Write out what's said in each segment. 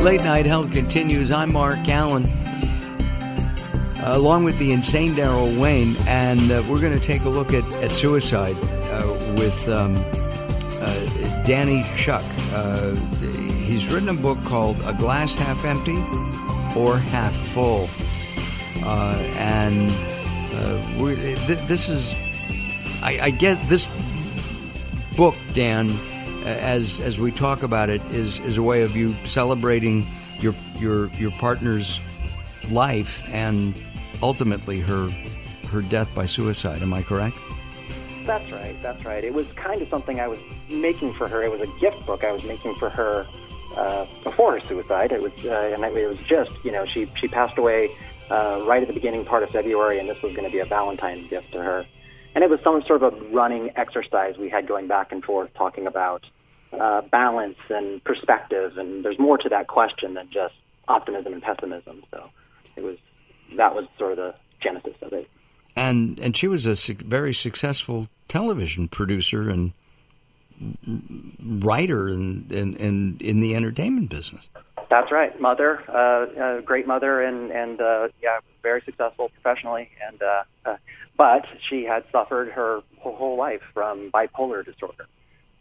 Late Night Health continues. I'm Mark Alyn, along with the insane Daryl Wayne, and we're going to take a look at suicide with Danny Schuck. He's written a book called A Glass Half Empty or Half Full. This is, I guess, this book, Dan, as we talk about it, is a way of you celebrating your partner's life and ultimately her death by suicide. Am I correct? That's right. It was kind of something I was making for her. It was a gift book I was making for her before her suicide. It was just, she passed away right at the beginning part of February, and this was going to be a Valentine's gift to her. And it was some sort of a running exercise we had going back and forth, talking about balance and perspective, and there's more to that question than just optimism and pessimism. So that was sort of the genesis of it. And she was a very successful television producer and writer in the entertainment business. That's right, mother, great mother, and very successful professionally, but she had suffered her whole life from bipolar disorder,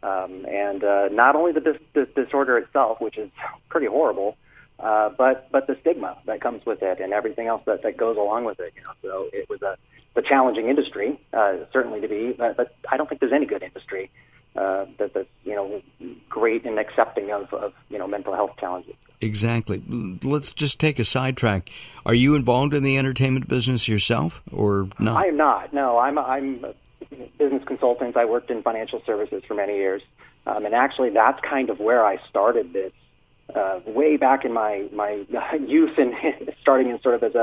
and not only the disorder itself, which is pretty horrible, but the stigma that comes with it and everything else that goes along with it. So it was a challenging industry, certainly to be, but I don't think there's any good industry that's great and accepting of mental health challenges. Exactly. Let's just take a sidetrack. Are you involved in the entertainment business yourself, or not? I am not. No, I'm a business consultant. I worked in financial services for many years, and actually, that's kind of where I started this. Way back in my youth, and starting in sort of as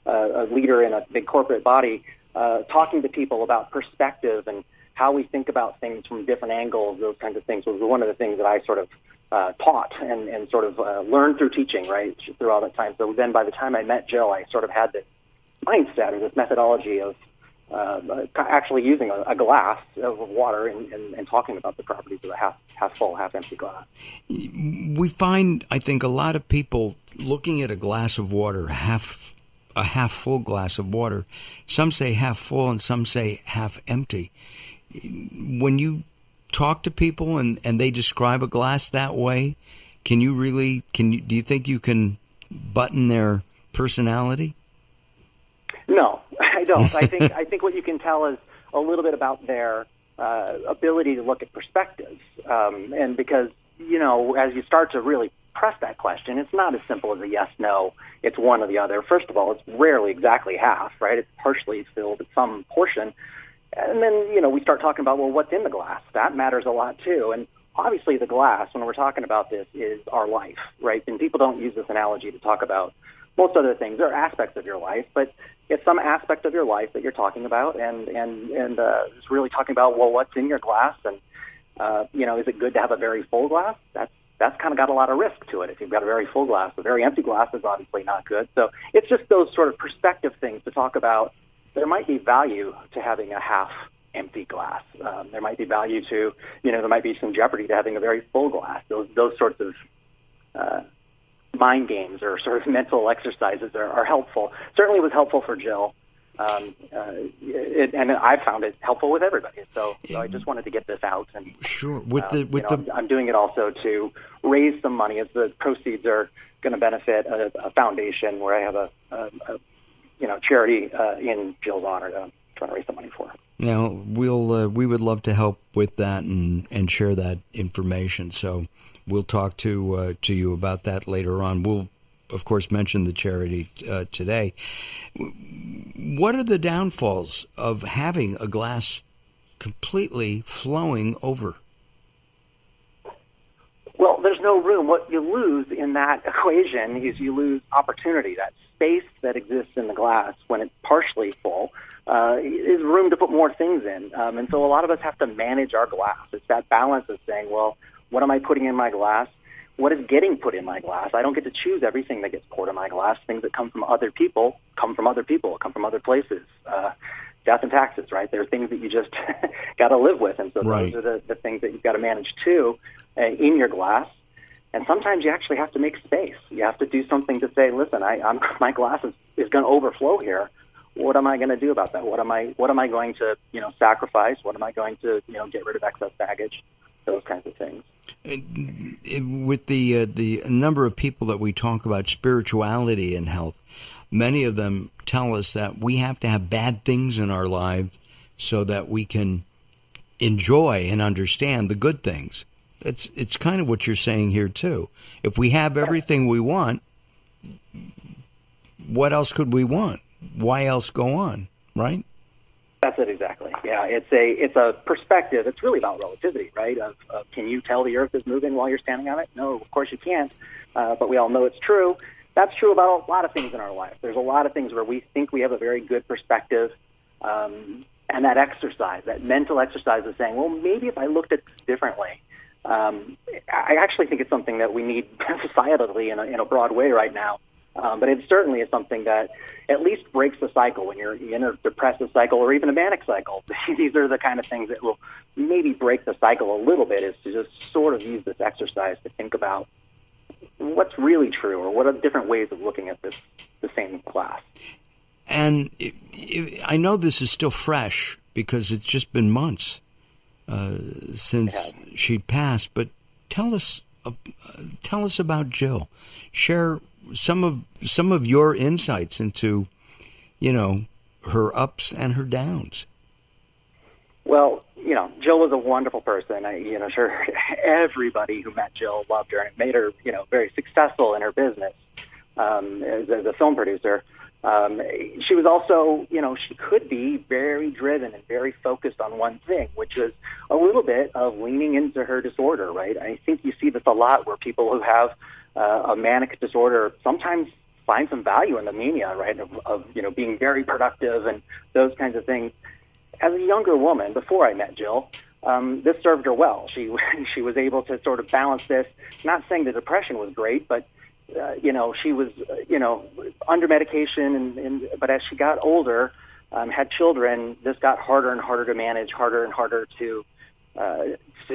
a leader in a big corporate body, talking to people about perspective and how we think about things from different angles, those kinds of things was one of the things that I sort of taught and sort of learned through teaching, right, through all that time. So then by the time I met Jill, I sort of had this mindset or this methodology of actually using a glass of water and talking about the properties of a half full, half empty glass. We find, I think, a lot of people looking at a glass of water, a half full glass of water. Some say half full and some say half empty. When you talk to people and they describe a glass that way, do you think you can button their personality? No, I don't. I think what you can tell is a little bit about their ability to look at perspectives, and because as you start to really press that question, it's not as simple as a yes, no. It's one or the other. First of all, it's rarely exactly half, right? It's partially filled at some portion. And then, we start talking about, well, what's in the glass? That matters a lot, too. And obviously the glass, when we're talking about this, is our life, right? And people don't use this analogy to talk about most other things. There are aspects of your life, but it's some aspect of your life that you're talking about. And it's really talking about, well, what's in your glass? And, is it good to have a very full glass? That's kind of got a lot of risk to it. If you've got a very full glass, a very empty glass is obviously not good. So it's just those sort of perspective things to talk about. There might be value to having a half-empty glass. There might be value to, there might be some jeopardy to having a very full glass. Those sorts of mind games or sort of mental exercises are helpful. Certainly was helpful for Jill, and I found it helpful with everybody. So I just wanted to get this out. And sure, I'm doing it also to raise some money, as the proceeds are going to benefit a foundation where I have a charity in Jill's honor that I'm trying to raise some money for. Now, we would love to help with that and share that information. So we'll talk to you about that later on. We'll, of course, mention the charity today. What are the downfalls of having a glass completely flowing over? Well, there's no room. What you lose in that equation is you lose opportunity. That space that exists in the glass when it's partially full is room to put more things in. And so a lot of us have to manage our glass. It's that balance of saying, well, what am I putting in my glass? What is getting put in my glass? I don't get to choose everything that gets poured in my glass. Things that come from other people, come from other places. Death and taxes, right? There are things that you just got to live with. And so right. Those are the things that you've got to manage too in your glass. And sometimes you actually have to make space. You have to do something to say, listen, my glass is going to overflow here. What am I going to do about that? What am I going to, sacrifice? What am I going to, get rid of excess baggage? Those kinds of things. With the number of people that we talk about spirituality and health, many of them tell us that we have to have bad things in our lives so that we can enjoy and understand the good things. It's kind of what you're saying here too. If we have everything we want, what else could we want? Why else go on, right? That's it exactly. Yeah, it's a perspective. It's really about relativity, right? Of can you tell the earth is moving while you're standing on it? No, of course you can't. But we all know it's true. That's true about a lot of things in our life. There's a lot of things where we think we have a very good perspective, and that exercise, that mental exercise of saying, well, maybe if I looked at this differently. I actually think it's something that we need societally in a broad way right now. But it certainly is something that at least breaks the cycle when you're in a depressive cycle or even a manic cycle. These are the kind of things that will maybe break the cycle a little bit, is to just sort of use this exercise to think about what's really true or what are different ways of looking at the same class. And I know this is still fresh because it's just been months since she passed, but tell us about Jill. Share some of your insights into, her ups and her downs. Well, Jill was a wonderful person. Sure, everybody who met Jill loved her, and it made her, very successful in her business as a film producer. She was also, she could be very driven and very focused on one thing, which was a little bit of leaning into her disorder, right? I think you see this a lot where people who have a manic disorder sometimes find some value in the mania, right, of being very productive and those kinds of things. As a younger woman, before I met Jill, this served her well. She was able to sort of balance this, not saying the depression was great, but she was, under medication, but as she got older, had children, this got harder and harder to manage, harder and harder to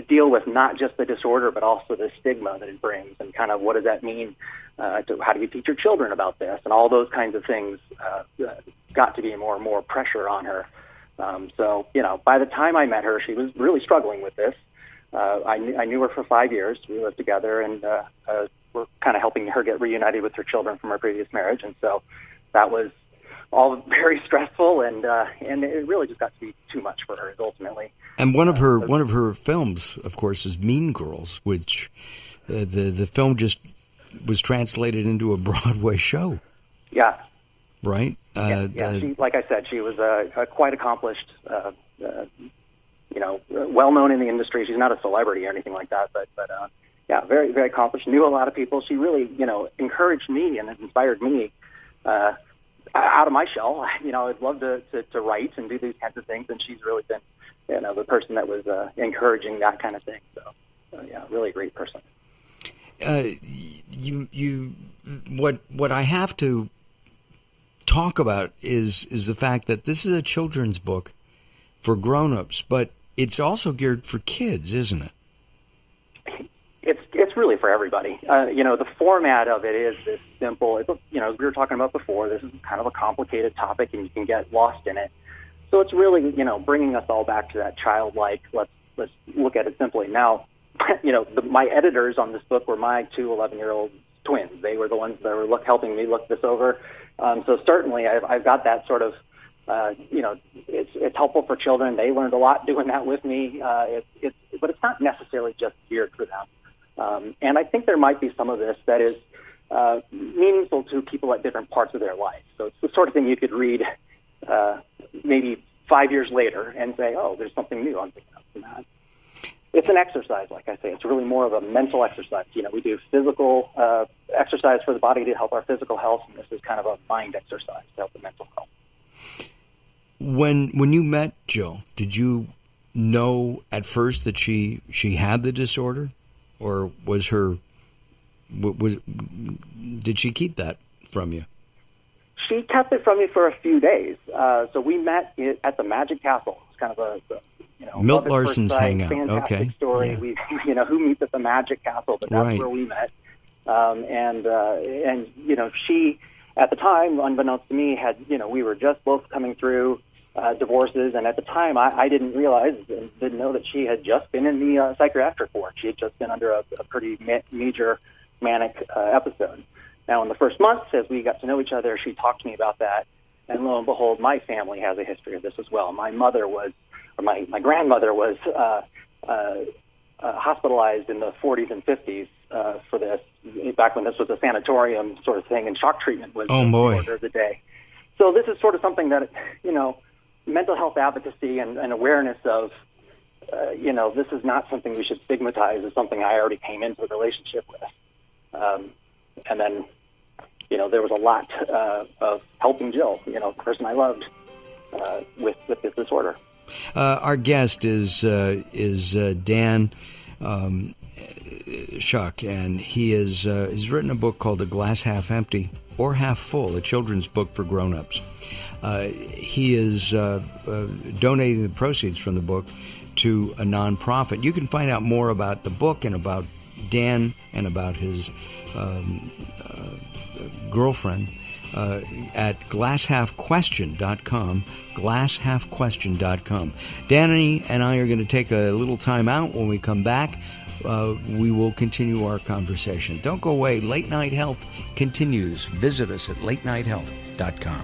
deal with, not just the disorder, but also the stigma that it brings, and kind of what does that mean? How do you teach your children about this? And all those kinds of things got to be more and more pressure on her. So, by the time I met her, she was really struggling with this. I knew her for 5 years. We lived together, and we're kind of helping her get reunited with her children from her previous marriage. And so that was all very stressful, and it really just got to be too much for her ultimately. And one of her films, of course, is Mean Girls, which the film just was translated into a Broadway show. Yeah. Right. She, like I said, she was a quite accomplished, well known in the industry. She's not a celebrity or anything like that, but very, very accomplished. Knew a lot of people. She really, encouraged me and inspired me out of my shell. I'd love to write and do these kinds of things, and she's really been, the person that was encouraging that kind of thing. So, really a great person. What I have to talk about is the fact that this is a children's book for grown-ups, but it's also geared for kids, isn't it? It's really for everybody. The format of it is this simple. As we were talking about before, this is kind of a complicated topic, and you can get lost in it. So it's really, bringing us all back to that childlike. Let's look at it simply. Now, my editors on this book were my two 11-year-old twins. They were the ones that were helping me look this over. So certainly, I've got that sort of. It's helpful for children. They learned a lot doing that with me. But it's not necessarily just geared for them. And I think there might be some of this that is meaningful to people at different parts of their life. So it's the sort of thing you could read maybe 5 years later and say, oh, there's something new I'm picking up from that. It's an exercise, like I say. It's really more of a mental exercise. We do physical exercise for the body to help our physical health, and this is kind of a mind exercise to help the mental health. When you met Jill, did you know at first that she had the disorder, or did she keep that from you? She kept it from me for a few days. So we met at the Magic Castle. It's kind of Milt love at first Larson's sight, Hangout. Fantastic Okay. story. Yeah. We, who meets at the Magic Castle, but that's Right. where we met. And she, at the time, unbeknownst to me, had, we were just both coming through divorces, and at the time, I didn't realize and didn't know that she had just been in the psychiatric ward. She had just been under a pretty major manic episode. Now, in the first months, as we got to know each other, she talked to me about that, and lo and behold, my family has a history of this as well. My mother was, or my grandmother was hospitalized in the 40s and 50s for this, back when this was a sanatorium sort of thing, and shock treatment was the order of the day. So this is sort of something that, mental health advocacy and awareness of, this is not something we should stigmatize as something I already came into the relationship with. And then, there was a lot of helping Jill, the person I loved, with this disorder. Our guest is Dan Schuck, and he has written a book called The Glass Half Empty or Half Full, a children's book for grown-ups. He is donating the proceeds from the book to a nonprofit. You can find out more about the book and about Dan and about his girlfriend at glasshalfquestion.com, glasshalfquestion.com. Danny and I are going to take a little time out. When we come back, we will continue our conversation. Don't go away. Late Night Health continues. Visit us at latenighthealth.com.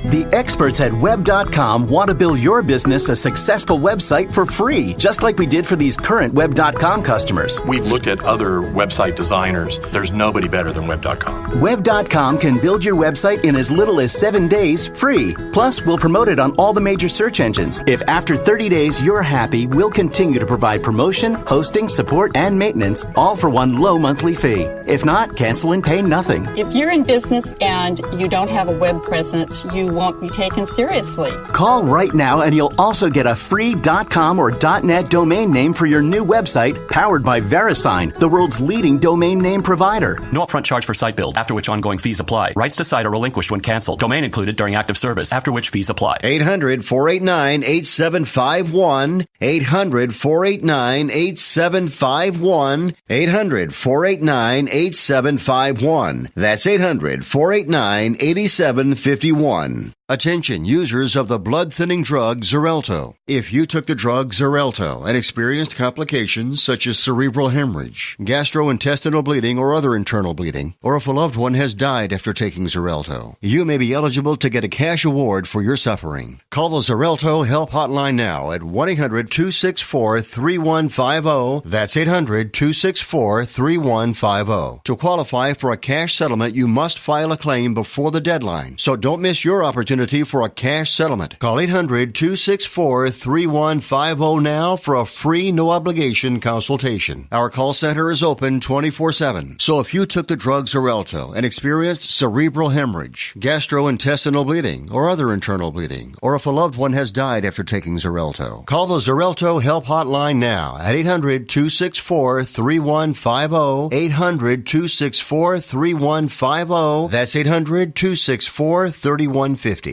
The experts at Web.com want to build your business a successful website for free, just like we did for these current Web.com customers. We've looked at other website designers. There's nobody better than Web.com. Web.com can build your website in as little as 7 days free. Plus, we'll promote it on all the major search engines. If after 30 days you're happy, we'll continue to provide promotion, hosting, support, and maintenance, all for one low monthly fee. If not, cancel and pay nothing. If you're in business and you don't have a web presence, you won't be taken seriously. Call right now and you'll also get a free .com or .net domain name for your new website, powered by VeriSign, the world's leading domain name provider. No upfront charge for site build, after which ongoing fees apply. Rights to site are relinquished when canceled. Domain included during active service, after which fees apply. 800-489-8751. 800-489-8751. 800-489-8751. That's 800-489-8751. Attention users of the blood-thinning drug Xarelto. If you took the drug Xarelto and experienced complications such as cerebral hemorrhage, gastrointestinal bleeding or other internal bleeding, or if a loved one has died after taking Xarelto, you may be eligible to get a cash award for your suffering. Call the Xarelto Help Hotline now at 1-800-264-3150. That's 800-264-3150. To qualify for a cash settlement, you must file a claim before the deadline, so don't miss your opportunity for a cash settlement. Call 800-264-3150 now for a free, no-obligation consultation. Our call center is open 24/7. So if you took the drug Xarelto and experienced cerebral hemorrhage, gastrointestinal bleeding, or other internal bleeding, or if a loved one has died after taking Xarelto, call the Xarelto Help Hotline now at 800-264-3150. 800-264-3150. That's 800-264-3150.